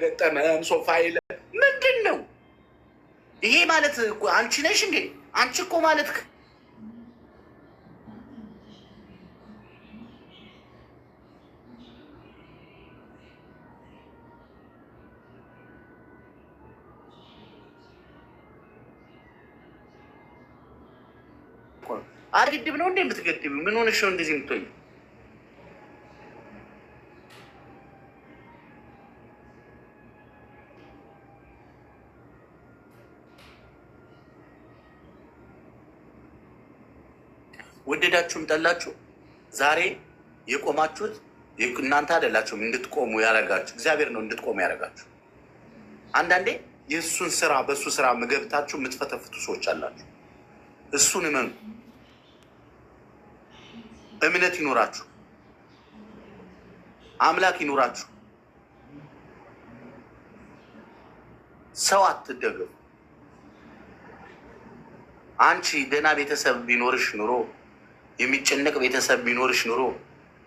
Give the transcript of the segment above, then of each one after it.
ገጠመም ሶፋ የለ ምንድን ነው ይሄ? ማለት አንቺ ነሽ እንዴ? አንቺ እኮ ማለት አግድብ ነው እንዴ የምትገድብ? ምን ሆነሽ ነው እንደዚህ የምትሆኝ? ወደዳችሁም ጠላችሁ ዛሬ የቆማችሁት እናንተ አይደላችሁም። እንድትቆሙ ያደረጋችሁ እግዚአብሔር ነው። እንድትቆሙ ያደረጋችሁ። አንዳንዴ የእሱን ስራ በእሱ ስራ ገብታችሁ የምትፈተፍቱ ሰዎች አላችሁ። እሱን እመኑ። እምነት ይኖራችሁ፣ አምላክ ይኖራችሁ። ሰው አትደገፉ። አንቺ ደህና ቤተሰብ ቢኖርሽ ኑሮ፣ የሚጨነቅ ቤተሰብ ቢኖርሽ ኑሮ፣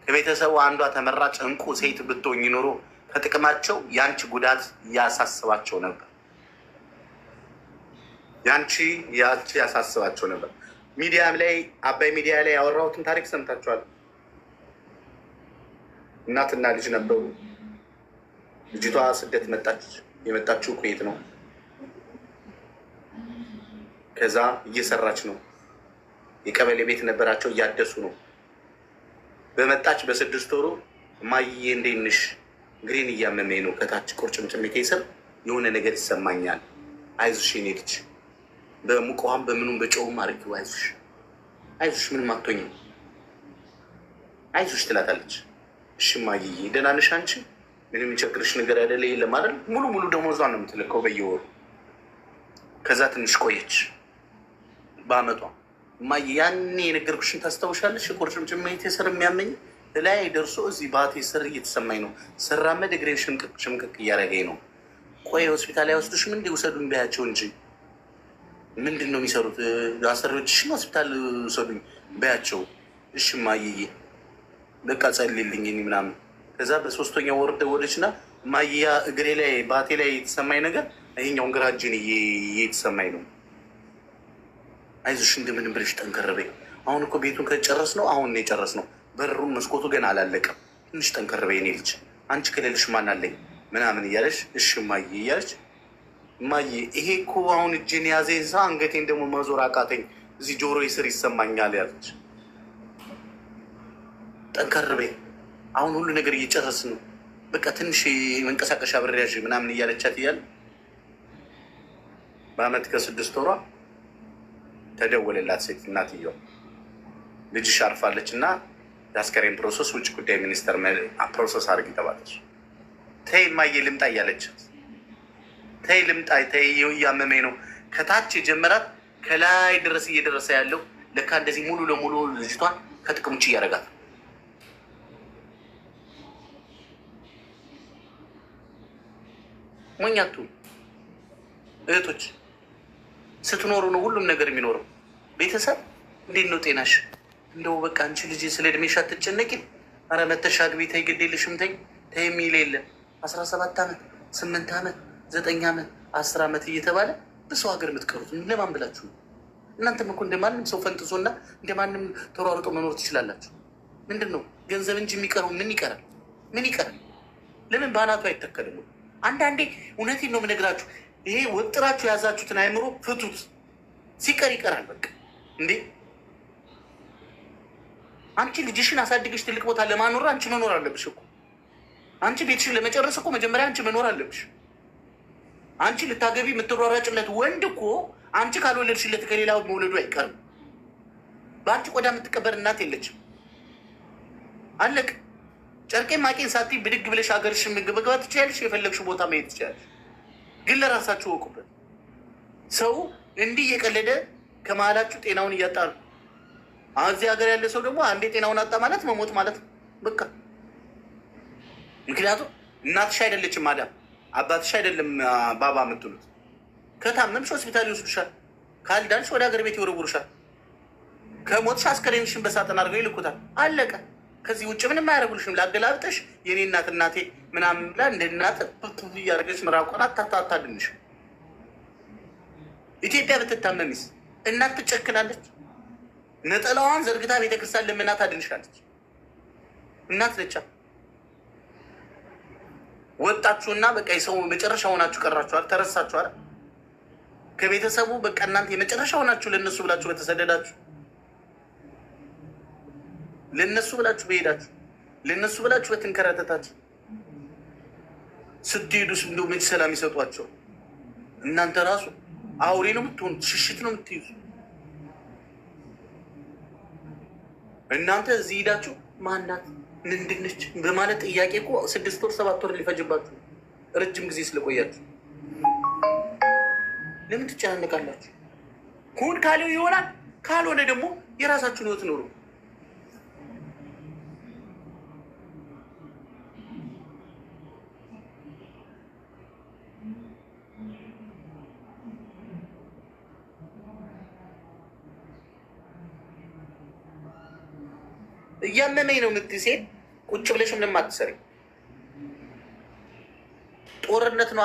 ከቤተሰቡ አንዷ ተመራጭ እንቁ ሴት ብትሆኝ ኑሮ ከጥቅማቸው ያንቺ ጉዳት ያሳስባቸው ነበር። ያንቺ ያሳስባቸው ነበር። ሚዲያም ላይ አባይ ሚዲያ ላይ ያወራሁትን ታሪክ ሰምታችኋል። እናትና ልጅ ነበሩ። ልጅቷ ስደት መጣች። የመጣችው ኩዌት ነው። ከዛ እየሰራች ነው። የቀበሌ ቤት ነበራቸው፣ እያደሱ ነው። በመጣች በ6 ወሩ እማዬ እንዴት ነሽ? ግሬን እያመመኝ ነው፣ ከታች ቁርጭምጭሚቴ ስር የሆነ ነገር ይሰማኛል። አይዞሽ የኔ ልጅ፣ በሙቅ ውሃም በምኑም በጨውም አድርጊው፣ አይዞሽ አይዞሽ፣ ምንም አትሆኝም፣ አይዞሽ ትላታለች። እሺ እማዬ ደህና ነሽ አንቺ? ምንም የሚቸግርሽ ነገር አይደለ? የለም አይደል? ሙሉ ሙሉ ደሞዟን ነው የምትልከው በየወሩ። ከዛ ትንሽ ቆየች። በአመቷ እማዬ ያኔ የነገርኩሽን ታስታውሻለሽ? ቁርጭምጭሚቴ ስር የሚያመኝ ላይ ደርሶ እዚህ ባቴ ስር እየተሰማኝ ነው፣ ስራመድ እግሬን ሽምቅቅ እያደረገኝ ነው። ቆይ ሆስፒታል አይወስዱሽም እንዲ? ውሰዱኝ በያቸው እንጂ ምንድን ነው የሚሰሩት? አሰሪዎችሽን ሆስፒታል ውሰዱኝ በያቸው። እሺ እማዬ በቃ ጸልልኝ ምናምን። ከዛ በ3ኛው ወር ደወለችና እማዬ እግሬ ላይ ባቴ ላይ የተሰማኝ ነገር ይሄኛውን ግራ እጄን እየተሰማኝ ነው፣ አይዞሽ እንደምንም ብለሽ ጠንከር በይ። አሁን እኮ ቤቱን ከጨረስ ነው፣ አሁን የጨረስ ነው፣ በሩን መስኮቱ ገና አላለቀም፣ ትንሽ ጠንከር በይ የኔ ልጅ፣ አንቺ ከሌለሽ ማን አለኝ ምናምን እያለች እሺ እማዬ እያለች እማዬ ይሄ እኮ አሁን እጄን ያዘኝ ሳ አንገቴን ደግሞ መዞር አቃተኝ፣ እዚህ ጆሮ ስር ይሰማኛል ያለች። ጠንከር በይ አሁን ሁሉ ነገር እየጨረስ ነው፣ በቃ ትንሽ መንቀሳቀሻ ብር ያዥ ምናምን እያለቻት እያለ በአመት ከ6 ወሯ ተደወለላት ሴት እናትየው፣ ልጅሽ አርፋለች እና የአስከሬን ፕሮሰስ ውጭ ጉዳይ ሚኒስተር ፕሮሰስ አድርግ ተባለች። ተይ እማዬ ልምጣ እያለቻት፣ ተይ ልምጣ፣ ተይ እያመመኝ ነው። ከታች የጀመራት ከላይ ድረስ እየደረሰ ያለው ለካ እንደዚህ ሙሉ ለሙሉ ልጅቷን ከጥቅም ውጭ እያደረጋት። ሞኛቱ እህቶች ስትኖሩ ነው ሁሉም ነገር የሚኖረው። ቤተሰብ እንዴት ነው ጤናሽ? እንደው በቃ አንቺ ልጅ ስለ እድሜሽ አትጨነቂም? ኧረ መተሽ አግቢ፣ ተይ ግድ የለሽም፣ ተይ ተይ የሚል የለም። 17 ዓመት 8 ዓመት 9 ዓመት 10 ዓመት እየተባለ በሰው ሀገር የምትቀሩት ለማን ብላችሁ ነው? እናንተም እኮ እንደማንም ሰው ፈንጥሶና እንደማንም ተሯርጦ መኖር ትችላላችሁ። ምንድን ነው ገንዘብ እንጂ የሚቀረው ምን ይቀራል? ምን ይቀራል? ለምን በአናቱ አይተከልም? አንዳንዴ እውነቴን ነው የምነግራችሁ፣ ይሄ ወጥራችሁ የያዛችሁትን አይምሮ ፍቱት፣ ሲቀር ይቀራል። በቃ እንዴ አንቺ ልጅሽን አሳድገሽ ትልቅ ቦታ ለማኖር አንቺ መኖር አለብሽ እኮ። አንቺ ቤትሽን ለመጨረስ እኮ መጀመሪያ አንቺ መኖር አለብሽ። አንቺ ልታገቢ የምትሯራጭለት ወንድ እኮ አንቺ ካልወለድሽለት ከሌላው መውለዱ አይቀርም። በአንቺ ቆዳ የምትቀበር እናት የለችም። አለቅ ጨርቄ ማቄን ሳትይ ብድግ ብለሽ ሀገርሽ ምግብ መግባት ትችያለሽ፣ የፈለግሽው ቦታ መሄድ ትችያለሽ። ግን ለራሳችሁ ወቁበት። ሰው እንዲህ እየቀለደ ከመሀላችሁ ጤናውን እያጣ ነው። እዚህ ሀገር ያለ ሰው ደግሞ አንዴ ጤናውን አጣ ማለት መሞት ማለት ነው በቃ። ምክንያቱም እናትሽ አይደለችም ማዳም፣ አባትሽ አይደለም ባባ የምትሉት። ከታመምሽ ሆስፒታል ይወስዱሻል፣ ካልዳንሽ ወደ ሀገር ቤት ይወረውሩሻል፣ ከሞትሽ አስከሬንሽን በሳጥን አድርገው ይልኩታል። አለቀ። ከዚህ ውጭ ምንም አያደርጉልሽም። ላገላብጠሽ የኔ እናቴ ምናምን ብላ እንደ እናት እያደረገች ምራቋን አታድንሽ። ኢትዮጵያ ብትታመሚስ እናት ትጨክናለች? ነጠላዋን ዘርግታ ቤተክርስቲያን ለምናት አድንሻለች። እናት ነቻ። ወጣችሁና በቃ የሰው መጨረሻ ሆናችሁ ቀራችኋል። ተረሳችኋል። ከቤተሰቡ በቃ እናንተ የመጨረሻ ሆናችሁ ለነሱ ብላችሁ በተሰደዳችሁ፣ ለነሱ ብላችሁ በሄዳችሁ፣ ለነሱ ብላችሁ በትንከራተታችሁ ስትሄዱስ እንደው መች ሰላም ይሰጧቸው? እናንተ ራሱ አውሬ ነው የምትሆኑ፣ ሽሽት ነው የምትይዙ። እናንተ እዚህ ሄዳችሁ ማናት ምንድነች በማለት ጥያቄ እኮ 6 ወር 7 ወር ሊፈጅባችሁ ረጅም ጊዜ ስለቆያችሁ ለምን ትጨናነቃላችሁ? ኩን ካለው ይሆናል፣ ካልሆነ ደግሞ የራሳችሁን ህይወት ኑሩ። እያመመኝ ነው የምትይ ሴት ቁጭ ብለሽ ምንም አትሰሪ። ጦርነት ነው።